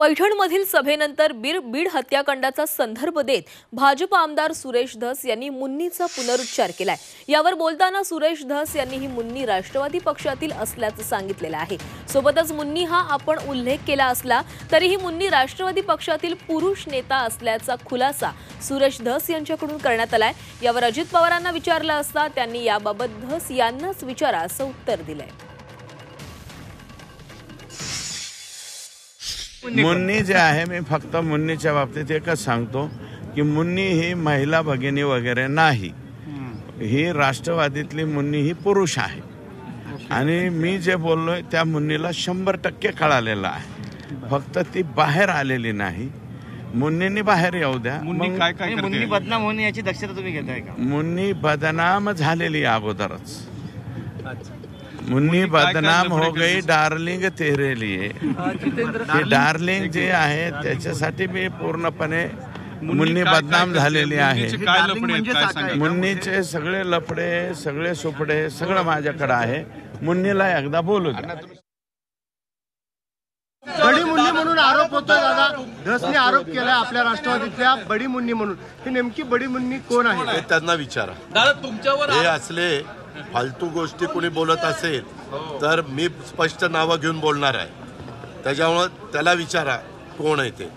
पैठणमधील सभेनंतर बीड हत्याकांडाचा संदर्भ देत भाजप आमदार सुरेश धस यांनी मुन्नीचा पुनरुच्चार केलाय। यावर बोलताना सुरेश धस यांनी ही मुन्नी राष्ट्रवादी पक्षातील असल्याचं सांगितलेलं आहे। सोबतच मुन्नी हा आपण उल्लेख केला असला तरीही मुन्नी राष्ट्रवादी पक्षातील पुरुष नेता असल्याचा खुलासा सुरेश धस यांच्याकडून करण्यात आलाय। यावर अजित पवारांना विचारलं असता त्यांनी याबाबत धस यांनाच विचारा असं उत्तर दिलंय। मुन्नी जे आहे, मी फक्त मुन्नीच्या बाबतीत एकच सांगतो की मुन्नी ही महिला भगिनी वगैरे नाही, ही राष्ट्रवादीतली मुन्नी ही पुरुष आहे। आणि मी जे बोललोय त्या मुन्नीला 100% कळालेलं आहे, फक्त ती बाहेर आलेली नाही। मुन्नींनी बाहेर येऊ द्या। मुन्नी बदनाम होणे याची दक्षता तुम्ही घेताय का? मुन्नी बदनाम झालेली अगोदरच। मुन्नी बदनाम हो गई, डार्लिंग तेरे लिए। डार्लिंग जे आहे त्याच्यासाठी मी पूर्णपणे मुन्नी बदनाम झालेली आहे। मुन्नीचे सगळे लफडे, सगळे सुपडे सगळं माझ्याकडे आहे। मुन्नीला एकदा बोलू द्या। बडी मुन्नी म्हणून आरोप होतोय दादा, धसने आरोप केलाय आपल्या राष्ट्रवादीतल्या बडी मुन्नी म्हणून। ही नेमकी बडी मुन्नी कोण आहे त्यांना विचारा। दादा तुमच्यावर हे असले फालतू गोष्टी कोणी बोलत असेल तर मी स्पष्ट नावं घेऊन बोलणार आहे, त्याच्यामुळे त्याला विचारा कोण आहे ते।